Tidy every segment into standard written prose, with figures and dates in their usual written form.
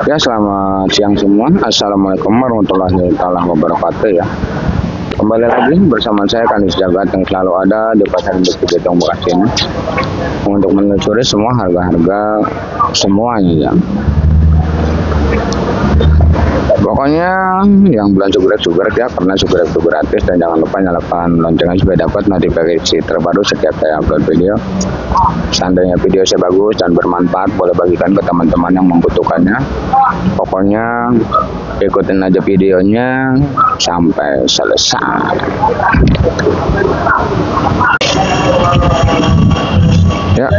Ya, selamat siang semua. Assalamualaikum warahmatullahi wabarakatuh ya. Kembali lagi bersama saya Kanis Jagat yang selalu ada di Pasar Induk Cibitong Bekasi ini untuk menelusuri semua harga-harga semuanya ya. Pokoknya yang belum subrek ya, karena subrek itu gratis, dan jangan lupa nyalakan loncengnya supaya dapat notifikasi terbaru setiap saya upload video. Seandainya video saya bagus dan bermanfaat, boleh bagikan ke teman-teman yang membutuhkannya. Pokoknya ikutin aja videonya sampai selesai. Ya,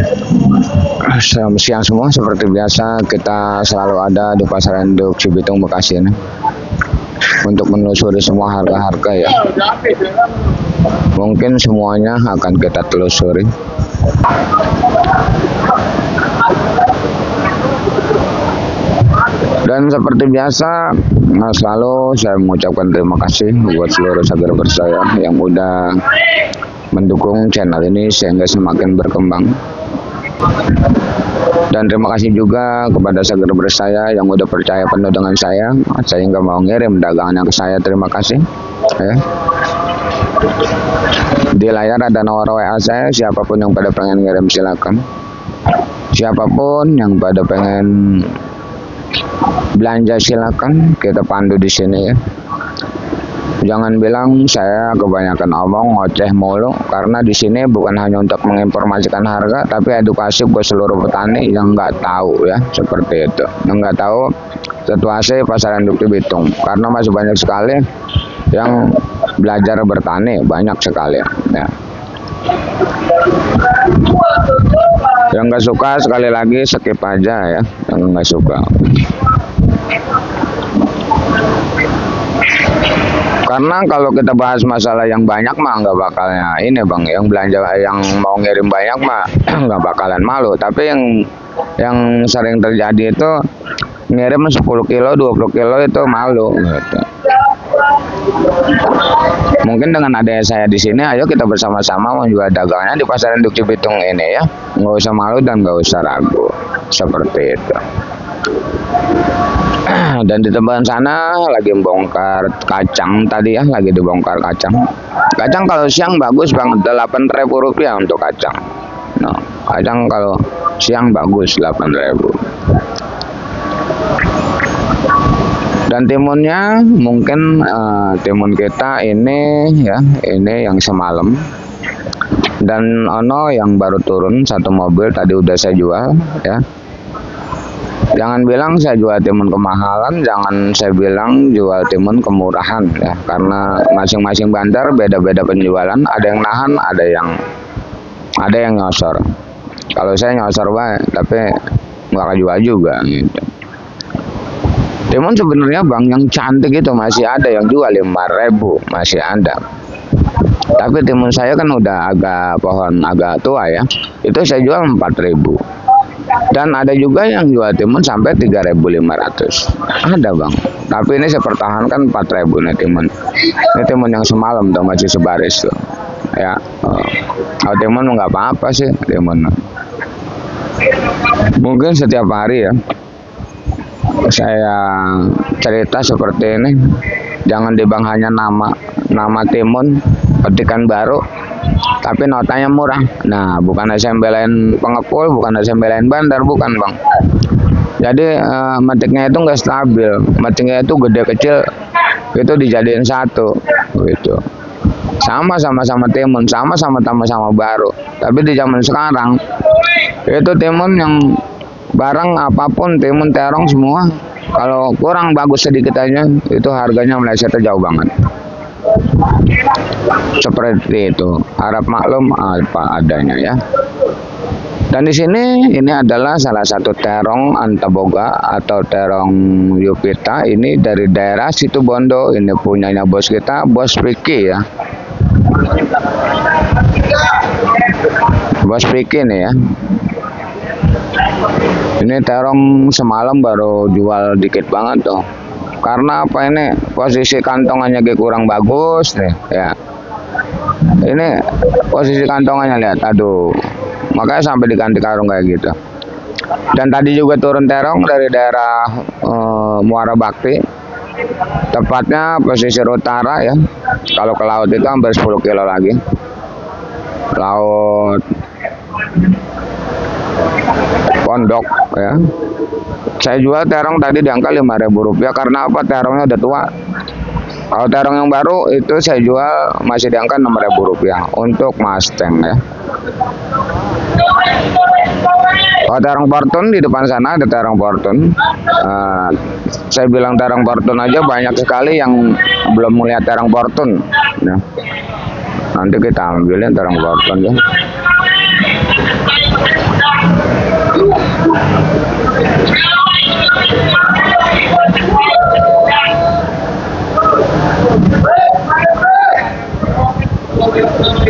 selamat siang semua. Seperti biasa kita selalu ada di Pasar Induk Cibitong Bekasi ini untuk menelusuri semua harga-harga ya. Mungkin semuanya akan kita telusuri. Dan seperti biasa, selalu saya mengucapkan terima kasih buat seluruh subscriber saya yang udah mendukung channel ini sehingga semakin berkembang. Dan terima kasih juga kepada subscriber saya yang udah percaya penuh dengan saya sehingga mau ngirim dagangannya ke saya. Terima kasih ya. Di layar ada nomor WA saya, siapapun yang pada pengen ngirim silakan. Siapapun yang pada pengen belanja silakan, kita pandu di sini ya. Jangan bilang saya kebanyakan omong ngoceh mulu, karena di sini bukan hanya untuk menginformasikan harga, tapi edukasi buat seluruh petani yang nggak tahu ya, seperti itu. Yang nggak tahu situasi Pasar Induk Cibitong, karena masih banyak sekali yang belajar bertani, banyak sekali ya. Yang nggak suka sekali lagi skip aja ya, yang nggak suka. Karena kalau kita bahas masalah yang banyak mah nggak bakalnya ini bang, yang belanja yang mau ngirim banyak mah nggak bakalan malu. Tapi yang sering terjadi itu ngirim 10 kilo, 20 kilo itu malu gitu. Mungkin dengan adanya saya di sini, ayo kita bersama-sama menjual dagangannya di Pasar Induk Cibitong ini ya. Nggak usah malu dan nggak usah ragu, seperti itu. Dan di tempat sana lagi bongkar kacang tadi ya, lagi dibongkar kacang. Kacang kalau siang bagus banget, Rp8.000 untuk kacang. Nah, kacang kalau siang bagus 8.000. Dan timunnya mungkin timun kita ini ya, ini yang semalam. Dan ono yang baru turun satu mobil tadi udah saya jual ya. Jangan bilang saya jual timun kemahalan, jangan saya bilang jual timun kemurahan ya, karena masing-masing bandar beda-beda penjualan. Ada yang nahan, ada yang nyosor. Kalau saya nyosor baik, tapi nggak kejual juga gitu. Timun sebenarnya bang yang cantik itu masih ada yang jual 5.000, masih ada. Tapi timun saya kan udah pohon agak tua ya, itu saya jual 4.000. Dan ada juga yang jual timun sampai 3.500. Ada bang. Tapi ini saya pertahankan 4.000 nih timun. Ini timun yang semalam tuh masih sebaris tuh. Ya. Kalau timun nggak apa-apa sih timun. Mungkin setiap hari ya saya cerita seperti ini. Jangan dibang hanya nama timun, petikan baru, tapi notanya murah. Nah, bukan saya belain pengepul, bukan saya belain bandar, bukan bang. Jadi metiknya itu nggak stabil, metiknya itu gede kecil itu dijadiin satu gitu. Sama-sama timun, sama-sama baru. Tapi di zaman sekarang itu timun yang barang apapun, timun terong semua, kalau kurang bagus sedikit aja itu harganya meleset jauh banget. Seperti itu, harap maklum apa adanya ya. Dan di sini ini adalah salah satu terong Antaboga atau terong Yupita, ini dari daerah Situbondo. Ini punyanya bos kita, Bos Piki ya. Bos Piki nih ya. Ini terong semalam baru jual dikit banget tuh. Karena apa, ini posisi kantongannya kurang bagus nih ya. Ini posisi kantongannya lihat, aduh. Makanya sampai diganti karung kayak gitu. Dan tadi juga turun terong dari daerah Muara Bakti, tepatnya pesisir utara ya. Kalau ke laut itu hampir 10 kilo lagi. Laut Pondok ya. Saya jual terong tadi di angka Rp5.000 karena apa? Terongnya udah tua. Kalau terong yang baru itu saya jual masih di angka Rp6.000 untuk Mustang ya. Kalau terong Fortune di depan sana ada terong Fortune. Saya bilang terong Fortune aja banyak sekali yang belum melihat terong Fortune. Ya. Nanti kita ambilin terong Fortune ya.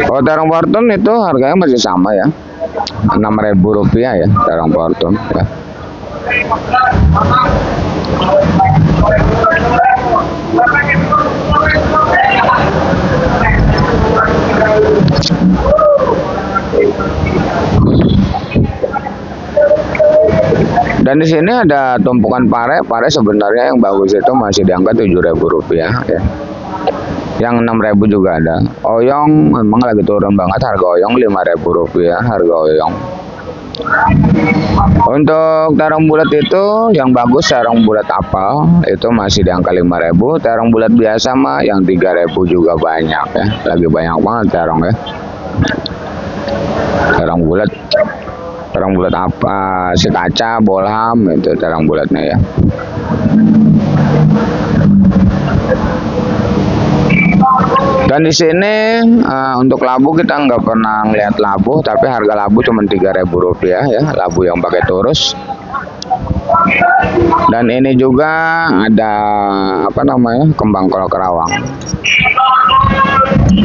Kalau terong Fortune itu harganya masih sama ya, Rp6.000 ya terong Fortune ya. Dan di sini ada tumpukan pare. Pare sebenarnya yang bagus itu masih di angka Rp7.000 ya. Yang Rp6.000 juga ada. Oyong memang lagi turun banget, harga oyong Rp5.000 harga oyong. Untuk terong bulat itu yang bagus, terong bulat apel itu masih di angka Rp5.000. Terong bulat biasa mah yang Rp3.000 juga banyak ya. Lagi banyak banget terong ya. Terong bulat apa si kaca bolham itu terong bulatnya ya. Dan di sini untuk labu kita nggak pernah ngeliat labu, tapi harga labu cuma Rp3.000 ya, labu yang pakai turus. Dan ini juga ada apa namanya, kembang kol kerawang.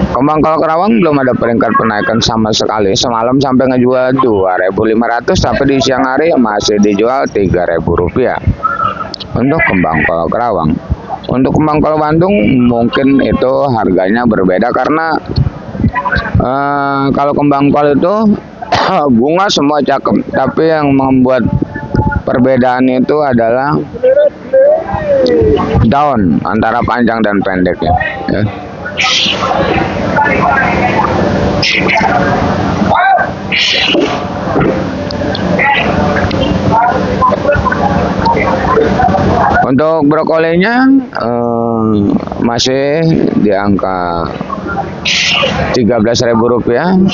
Kembang kol kerawang belum ada peringkat penaikan sama sekali. Semalam sampai ngejual Rp2.500, tapi di siang hari masih dijual Rp3.000 untuk kembang kol kerawang. Untuk kembang kol Bandung mungkin itu harganya berbeda karena kalau kembang kol itu bunga semua cakep, tapi yang membuat perbedaan itu adalah daun antara panjang dan pendeknya ya. Untuk brokolinya masih di angka Rp13.000.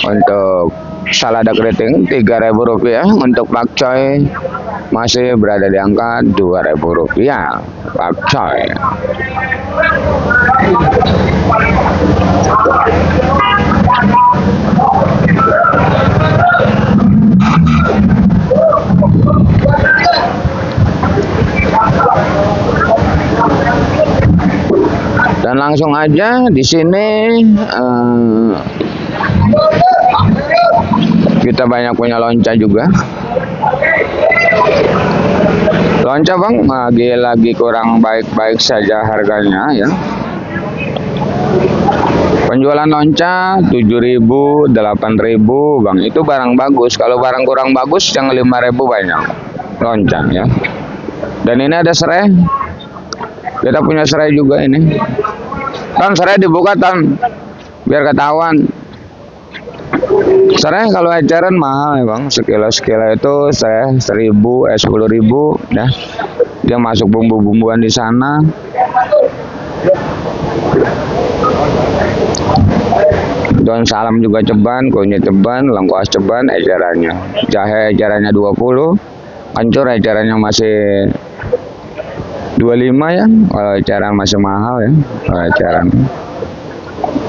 Untuk salada keriting Rp3.000. Untuk pakcoy masih berada di angka Rp2.000 pakcoy. Dan langsung aja di sini kita banyak punya lonca juga. Lonca bang lagi kurang baik-baik saja harganya ya. Penjualan lonca 7.000, 8.000 bang, itu barang bagus. Kalau barang kurang bagus yang 5.000 banyak lonca ya. Dan ini ada serai. Kita punya serai juga ini. Tan, serai dibuka tan, biar ketahuan. Serai kalau eceran mahal ya bang, sekilo itu saya 1.000, 10.000 ya. Dia masuk bumbu-bumbuan di sana. Daun salam juga ceban, kunyit ceban, lengkuas ceban, ecerannya. Jahe ecerannya 20, hancur ecerannya masih 25 ya, kalau eceran masih mahal ya, kalau eceran.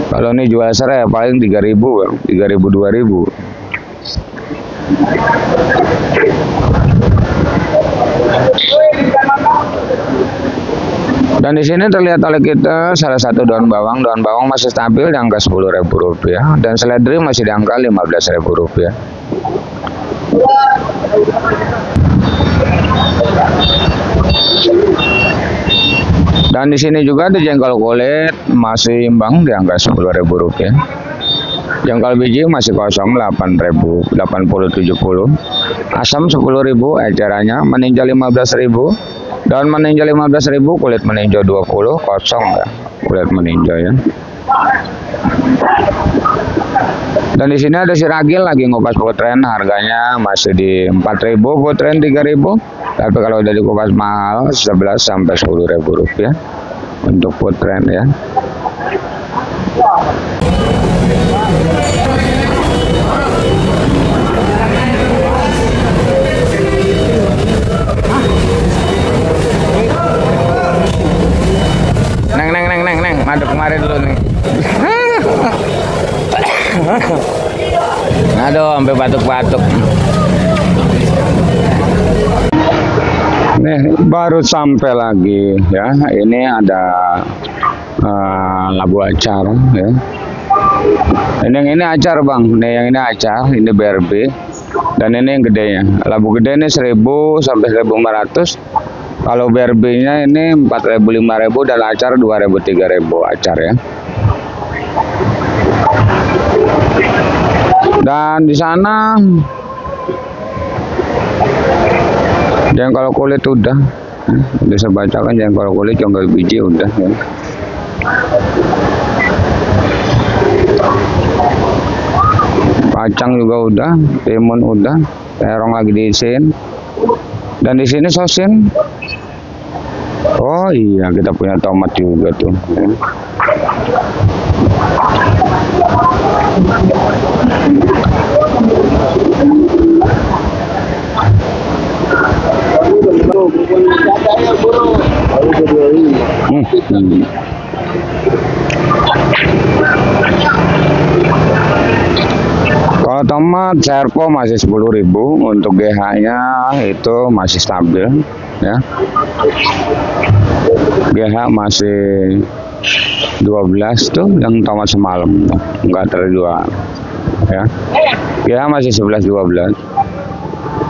Kalau ini jual serai ya paling 3.000 bang, 3.000 2.000. Dan di sini terlihat oleh kita salah satu daun bawang masih stabil di angka Rp10.000 dan seledri masih di angka Rp15.000. Dan di sini juga ada jengkol kulit masih imbang di angka Rp10.000. Jengkol biji masih kosong 8.000, 80-70. Asam 10.000 ecerannya, meninjau 15.000. Daun meninjau 15.000, kulit meninjau 20, kosong ya. Kulit meninjau ya. Dan di sini ada si Ragil lagi ngupas putren, harganya masih di 4.000, putren 3.000. Tapi kalau udah dikupas mahal 11 sampai 10.000 rupiah untuk putren ya. Neng, madep kemarin dulu nih. Aduh, sampai batuk-batuk. Nih, baru sampai lagi ya. Ini ada labu acar ya. Ini acar bang, nih yang ini acar, ini BRB, dan ini yang gedenya. Labu gede ini 1.000 sampai 1.500. Kalau BRB-nya ini 4.000, 5.000, dan acar 2.000, 3.000 acar ya. Dan di sana jengkol kulit udah, bisa bacakan jengkol kulit, jengkol biji udah ya. Kacang juga udah, timun udah, terong lagi diisiin. Dan di sini sosin. Oh iya, kita punya tomat juga tuh. Ya. Kalau tomat Serpo masih 10.000, untuk GH-nya itu masih stabil ya. GH masih 12 tuh yang tomat semalam, enggak terjual ya. GH masih 11-12.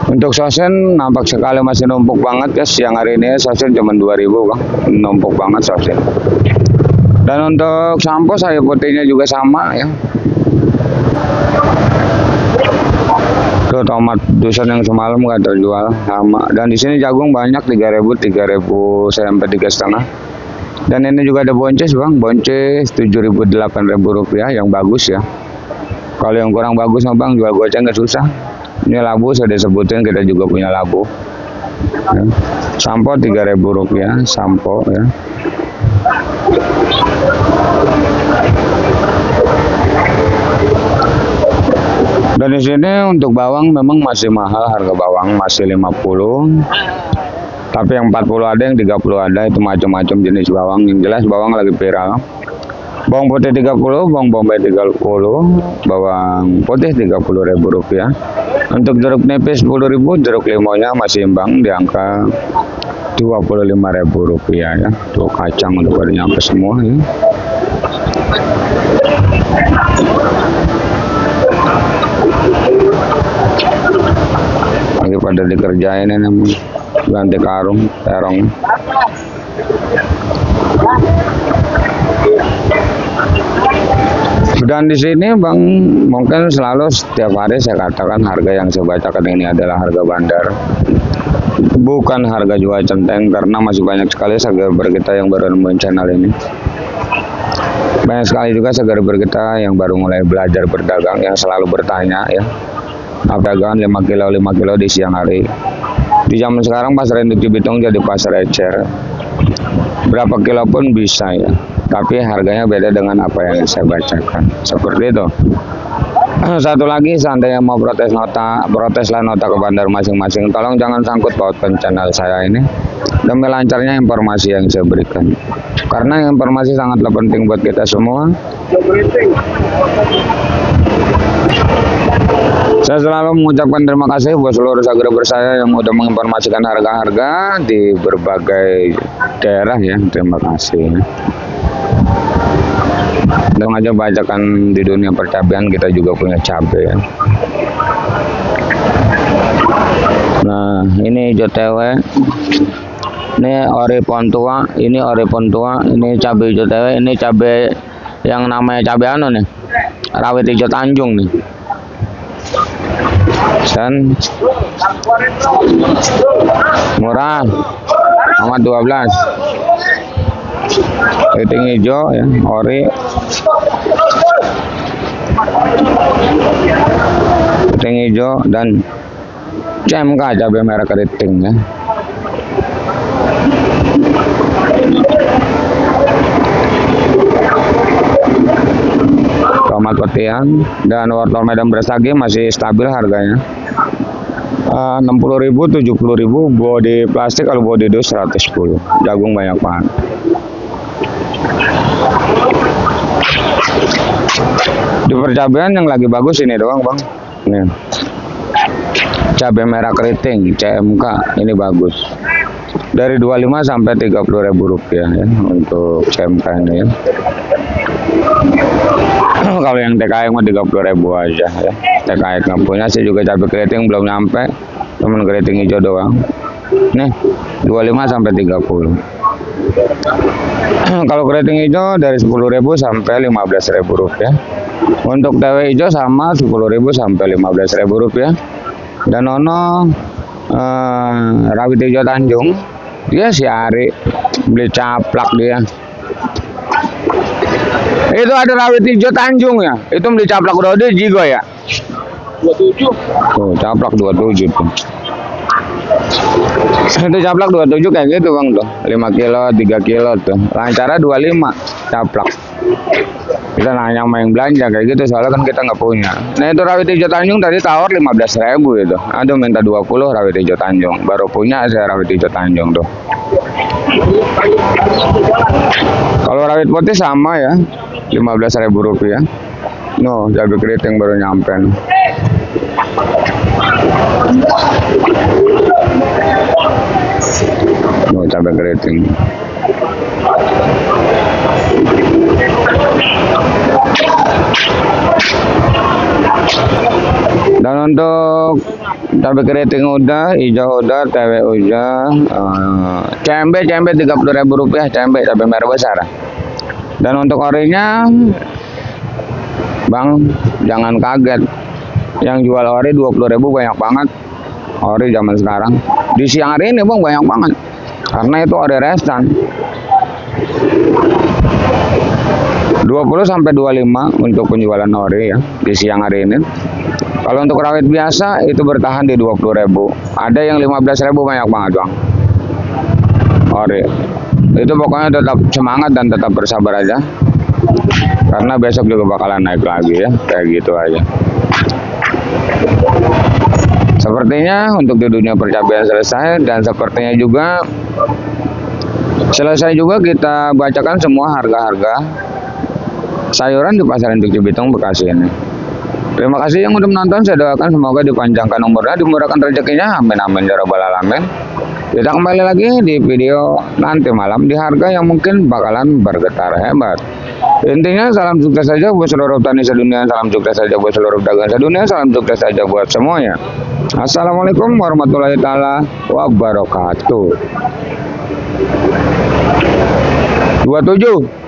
Untuk sosen nampak sekali masih numpuk banget ya. Siang hari ini sosen cuma 2.000 bang, numpuk banget sosen. Dan untuk sampo sayur putihnya juga sama ya. Tuh tomat dusun yang semalam nggak terjual sama. Dan di sini jagung banyak 3.000 sampai 3,5. Dan ini juga ada bonces bang, bonces 7.000, 8.000 rupiah yang bagus ya. Kalau yang kurang bagus bang jual goceng nggak susah. Ini labu sudah disebutin, kita juga punya labu ya. Sampo 3.000 rupiah sampo ya. Dan di sini untuk bawang memang masih mahal, harga bawang masih 50. Tapi yang 40 ada, yang 30 ada, itu macam-macam jenis bawang. Yang jelas bawang lagi viral. Bawang putih 30, bawang bombay 30, bawang putih 30.000 rupiah. Untuk jeruk nipis 10.000, jeruk limonya masih imbang di angka 25.000 rupiah ya. Tuh kacang udah pada nyampe semua ya. Lagi pada dikerjain ini, ganti karung, terong. Dan di sini bang, mungkin selalu setiap hari saya katakan harga yang saya bacakan ini adalah harga bandar, bukan harga jual centeng, karena masih banyak sekali subscriber kita yang baru nemuin channel ini. Banyak sekali juga subscriber kita yang baru mulai belajar berdagang, yang selalu bertanya ya, dagangan 5 kilo di siang hari. Di zaman sekarang pasar induk Cibitung jadi pasar ecer, berapa kilo pun bisa ya, tapi harganya beda dengan apa yang saya bacakan, seperti itu. Satu lagi, seandainya mau proteslah nota ke bandar masing-masing, tolong jangan sangkut pautkan channel saya ini demi lancarnya informasi yang saya berikan, karena informasi sangatlah penting buat kita semua. Saya selalu mengucapkan terima kasih buat seluruh subscriber saya yang udah menginformasikan harga-harga di berbagai daerah ya. Terima kasih. Dan aja bacakan di dunia percabean, kita juga punya cabai ya. Nah, ini hijau tewe. Ini ori pontua, ini cabai hijau tewe, ini cabai yang namanya cabai anu nih. rawit hijau Tanjung nih. Dan murah amat 12. Keriting hijau ya, ori. Keriting hijau dan CMK cabai merah keriting ya. Tomat petian dan wortel Medan Brastagi masih stabil harganya. 60.000, 70.000, bodi plastik kalau bodi dus 110. Jagung banyak banget. Di percabean yang lagi bagus ini doang, Bang. Nih. Cabai merah keriting CMK ini bagus. Dari 25 sampai 30.000 rupiah ya untuk CMK ini ya. Kalau yang TKI mah 30.000 aja ya. TKI nggak punya sih, juga cabai keriting belum nyampe, cuman keriting hijau doang. Nih 25 sampai 30. Kalau keriting hijau dari 10.000 sampai 15.000 rupiah. Untuk TW hijau sama 10.000 sampai 15.000 rupiah. Dan Nono rawit hijau Tanjung, dia si Ari beli caplak dia. Itu ada rawit hijau Tanjung ya. Itu beli caplak rode jigo ya. 27. Tuh, caplak 27 tuh. Itu caplak 27 kayak gitu, Bang tuh. 5 kilo, 3 kilo tuh. Lancara 25 caplak. Kita nanya sama yang belanja kayak gitu, soalnya kan kita nggak punya. Nah itu rawit hijau Tanjung tadi tawar 15.000 itu. Aduh minta 20 rawit hijau Tanjung. Baru punya saya rawit hijau Tanjung tuh. Kalau rawit putih sama ya, 15.000 rupiah. No, cabai keriting baru nyampe. No, cabai keriting. Dan untuk cabai keriting udah, hijau udah, TW udah, CMB 30.000 rupiah, CMB cabai merah besar. Dan untuk orinya, Bang, jangan kaget. Yang jual ori 20.000 banyak banget. Ori zaman sekarang. Di siang hari ini, Bang, banyak banget. Karena itu ori restan. 20 sampai 25 untuk penjualan ori ya di siang hari ini. Kalau untuk rawit biasa itu bertahan di 20.000. Ada yang 15.000 banyak banget, Bang. Ori. Itu pokoknya tetap semangat dan tetap bersabar aja. Karena besok juga bakalan naik lagi ya, kayak gitu aja. Sepertinya untuk di dunia percabean selesai, dan sepertinya juga selesai juga kita bacakan semua harga-harga sayuran di pasar induk Cibitung Bekasi ini. Terima kasih yang udah menonton, saya doakan semoga dipanjangkan umurnya, dimurahkan rezekinya, amin amin ya rabbal alamin. Kita kembali lagi di video nanti malam di harga yang mungkin bakalan bergetar hebat. Intinya salam sukses saja buat seluruh petani sedunia, salam sukses saja buat seluruh pedagang sedunia, salam sukses saja buat semuanya. Assalamualaikum warahmatullahi taala wabarakatuh. 27